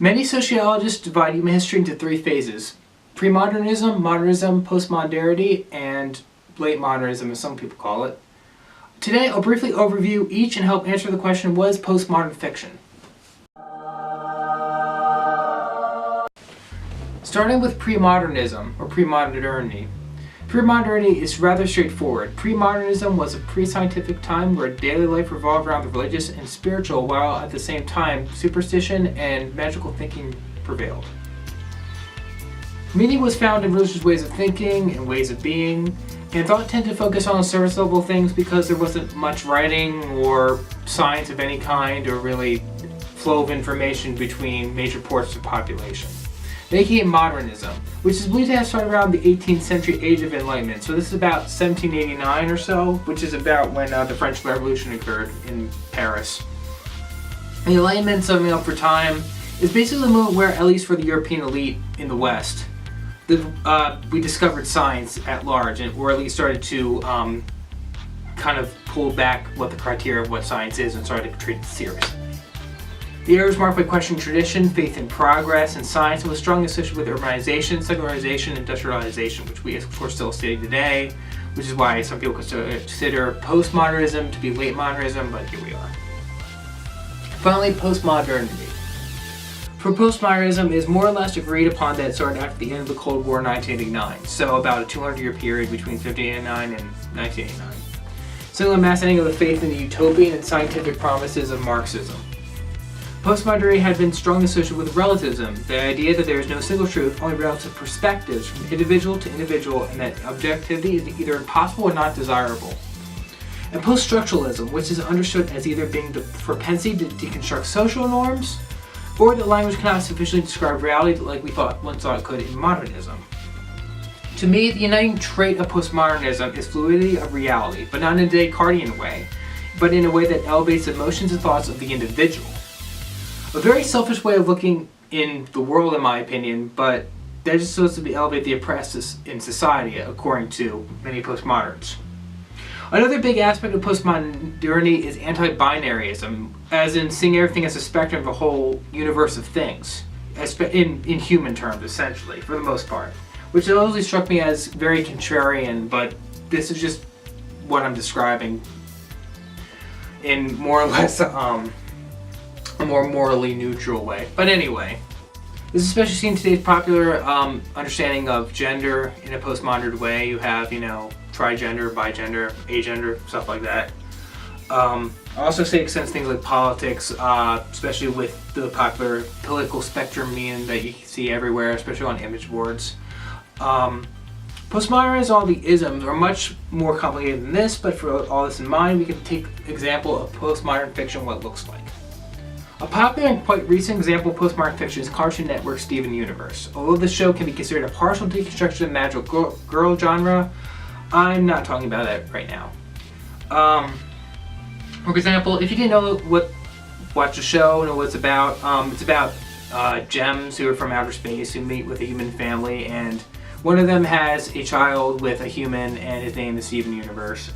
Many sociologists divide human history into three phases: pre-modernism, modernism, post-modernity, and late modernism, as some people call it. Today, I'll briefly overview each and help answer the question, what is postmodern fiction? Starting with pre-modernism, or pre-modernity. Pre-modernity is rather straightforward. Pre-modernism was a pre-scientific time where daily life revolved around the religious and spiritual, while at the same time superstition and magical thinking prevailed. Meaning was found in religious ways of thinking and ways of being, and thought tended to focus on surface level things because there wasn't much writing or science of any kind or really flow of information between major portions of population. Making it modernism, which is believed to have started around the 18th century Age of Enlightenment. So this is about 1789 or so, which is about when the French Revolution occurred in Paris. The Enlightenment, summing up for time, is basically the moment where, at least for the European elite in the West, we discovered science at large, or at least started to kind of pull back what the criteria of what science is and started to treat it seriously. The era was marked by questioning tradition, faith in progress, and science, and was strongly associated with urbanization, secularization, industrialization, which we of course still study today, which is why some people consider postmodernism to be late modernism, but here we are. Finally, postmodernity. For postmodernism, it is more or less agreed upon that it started after the end of the Cold War in 1989, so about a 200-year period between 1989 and 1989. Similar masseting of the faith in the utopian and scientific promises of Marxism. Postmodernity had been strongly associated with relativism, the idea that there is no single truth, only relative perspectives from individual to individual, and that objectivity is either impossible or not desirable. And post-structuralism, which is understood as either being the propensity to deconstruct social norms, or that language cannot sufficiently describe reality like we once thought it could in modernism. To me, the uniting trait of postmodernism is fluidity of reality, but not in a Descartesian way, but in a way that elevates the emotions and thoughts of the individual. A very selfish way of looking in the world, in my opinion, but that is supposed to be elevate the oppressed in society, according to many postmoderns. Another big aspect of postmodernity is anti-binaryism, as in seeing everything as a spectrum of a whole universe of things, in human terms, essentially, for the most part, which always struck me as very contrarian, but this is just what I'm describing in more or less a more morally neutral way. But anyway, this is especially seen in today's popular understanding of gender in a postmodern way. You have, trigender, bigender, agender, stuff like that. I also say extends things like politics, especially with the popular political spectrum meme that you see everywhere, especially on image boards. Postmodern, all the isms are much more complicated than this, but for all this in mind, we can take example of postmodern fiction, what it looks like. A popular and quite recent example of postmodern fiction is Cartoon Network's Steven Universe. Although the show can be considered a partial deconstruction of the magical girl genre, I'm not talking about that right now. For example, if you didn't know watch the show, know what it's about gems who are from outer space who meet with a human family, and one of them has a child with a human, and his name is Steven Universe.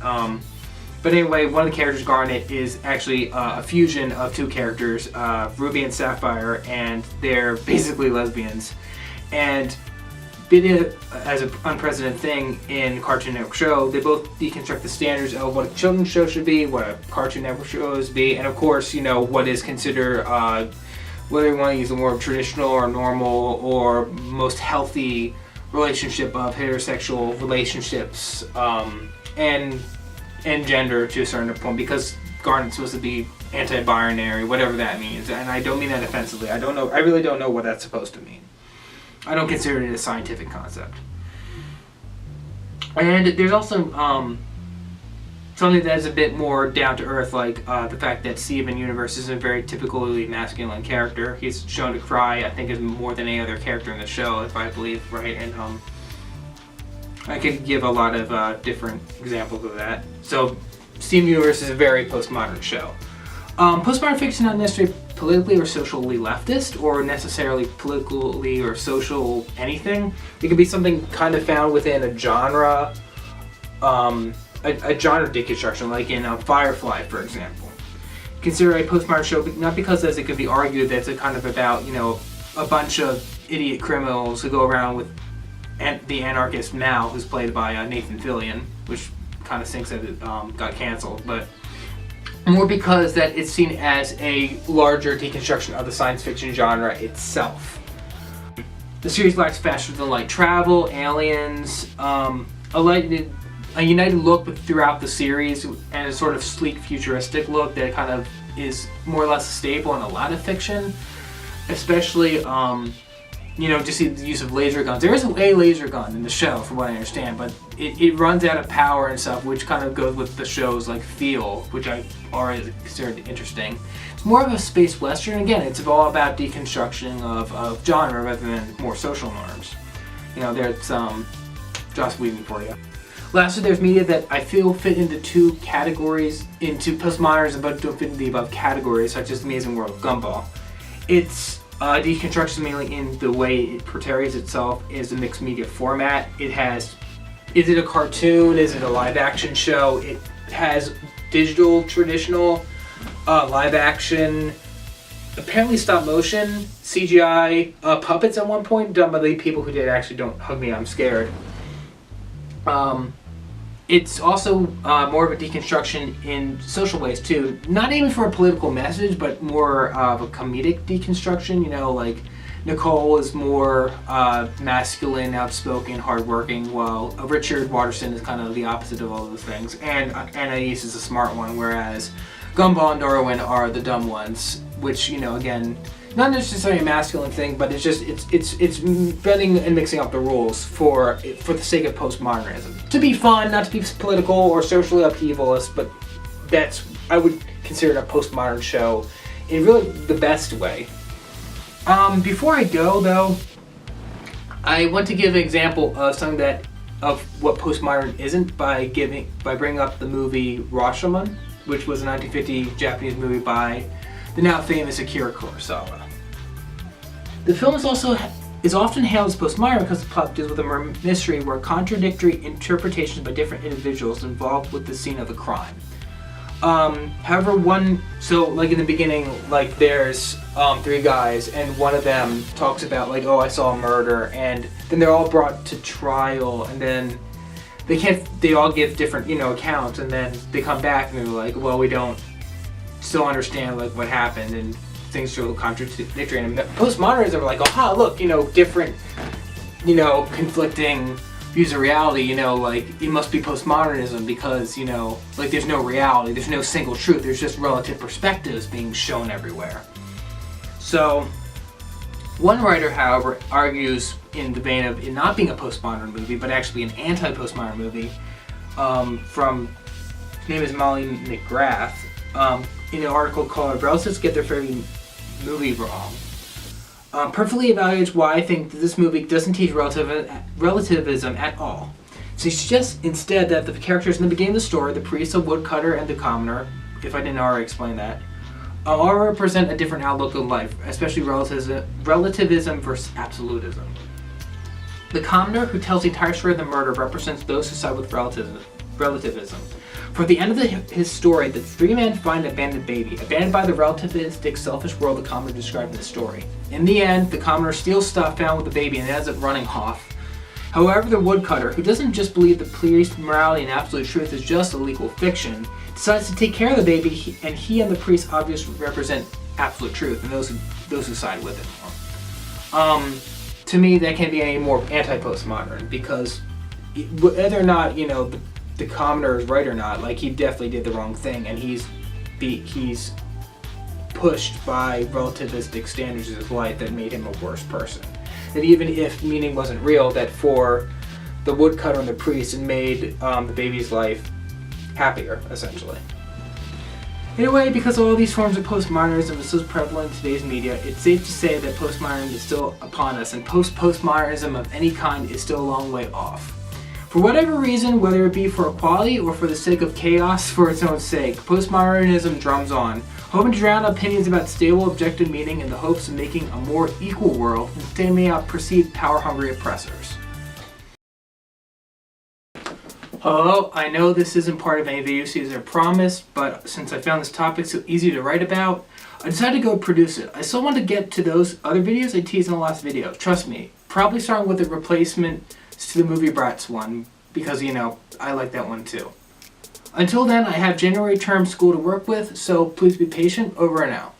But anyway, one of the characters, Garnet, is actually a fusion of two characters, Ruby and Sapphire, and they're basically lesbians. And as an unprecedented thing in Cartoon Network show, they both deconstruct the standards of what a children's show should be, what a Cartoon Network show should be, and of course, what is considered, whether you want to use the word traditional or normal or most healthy relationship of heterosexual relationships, and gender to a certain point, because Garnet's supposed to be anti-binary, whatever that means, and I don't mean that offensively. I really don't know what that's supposed to mean. I don't consider it a scientific concept. And there's also something that is a bit more down to earth, like the fact that Steven Universe isn't a very typically masculine character. He's shown to cry, I think, is more than any other character in the show, if I believe right, and I could give a lot of different examples of that. So, Steven Universe is a very postmodern show. Postmodern fiction is not necessarily politically or socially leftist, or necessarily politically or social anything. It could be something kind of found within a genre, a genre deconstruction, like in Firefly, for example. Consider a postmodern show not because, as it could be argued, that it's a kind of about a bunch of idiot criminals who go around with the anarchist Mal, who's played by Nathan Fillion, which kind of stinks that it got canceled, but more because that it's seen as a larger deconstruction of the science fiction genre itself. The series lacks faster than light travel, aliens, a united look throughout the series, and a sort of sleek, futuristic look that kind of is more or less stable in a lot of fiction, especially just the use of laser guns. There is a laser gun in the show, from what I understand, but it runs out of power and stuff, which kind of goes with the show's like feel, which I already considered interesting. It's more of a space western. Again, it's all about deconstruction of genre rather than more social norms. There's Joss Whedon for you. Lastly, there's media that I feel fit into two categories, into postmodernism, but don't fit into the above categories, such as The Amazing World of Gumball. It's deconstruction mainly in the way it portrays itself as a mixed media format. Is it a cartoon? Is it a live action show? It has digital, traditional, live action, apparently stop motion, CGI, puppets at one point, done by the people who did Actually Don't Hug Me, I'm Scared. It's also more of a deconstruction in social ways too. Not even for a political message, but more of a comedic deconstruction. Like Nicole is more masculine, outspoken, hardworking, while Richard Waterston is kind of the opposite of all those things. And Anais is a smart one, whereas Gumball and Darwin are the dumb ones, which, again, not necessarily a masculine thing, but it's bending and mixing up the rules for the sake of postmodernism. To be fun, not to be political or socially upheavalist, but I would consider it a postmodern show in really the best way. Before I go though, I want to give an example of of what postmodern isn't by bringing up the movie Rashomon, which was a 1950 Japanese movie by the now famous Akira Kurosawa. The film is often hailed as postmodern because the plot deals with a mystery where contradictory interpretations by different individuals involved with the scene of the crime. However, like in the beginning, like there's three guys, and one of them talks about like, oh, I saw a murder, and then they're all brought to trial, and then they all give different, accounts, and then they come back and they're like, well, we don't still understand like what happened, and things feel contradictory. And postmodernism are like, aha, look, different, conflicting views of reality, like it must be postmodernism because, like there's no reality, there's no single truth, there's just relative perspectives being shown everywhere. So, one writer, however, argues in the vein of it not being a postmodern movie, but actually an anti-postmodern movie, his name is Molly Mcgrath, in an article called Relatives Get Their Favorite Movie Wrong. Perfectly evaluates why I think that this movie doesn't teach relativism at all. She suggests instead that the characters in the beginning of the story, the priest, the woodcutter, and the commoner, if I didn't already explain that, all represent a different outlook of life, especially relativism versus absolutism. The commoner, who tells the entire story of the murder, represents those who side with relativism. For the end of his story, the three men find an abandoned baby, abandoned by the relativistic, selfish world the commoner described in the story. In the end, the commoner steals stuff found with the baby and ends up running off. However, the woodcutter, who doesn't just believe the priest's morality and absolute truth is just a legal fiction, decides to take care of the baby, and he and the priest obviously represent absolute truth, and those who side with it. To me, that can't be any more anti-postmodern, because whether or not, the commoner is right or not, like he definitely did the wrong thing, and he's pushed by relativistic standards of his life that made him a worse person. That even if meaning wasn't real, that for the woodcutter and the priest, it made the baby's life happier, essentially. Anyway, because all these forms of postmodernism is so prevalent in today's media, it's safe to say that postmodernism is still upon us, and postmodernism of any kind is still a long way off. For whatever reason, whether it be for equality or for the sake of chaos for its own sake, postmodernism drums on, hoping to drown opinions about stable, objective meaning in the hopes of making a more equal world and stemming out perceived power-hungry oppressors. Hello, I know this isn't part of any video series I promised, but since I found this topic so easy to write about, I decided to go produce it. I still want to get to those other videos I teased in the last video. Trust me. Probably starting with the replacement to the movie Bratz one, because, you know, I like that one too. Until then, I have January term school to work with, so please be patient. Over and out.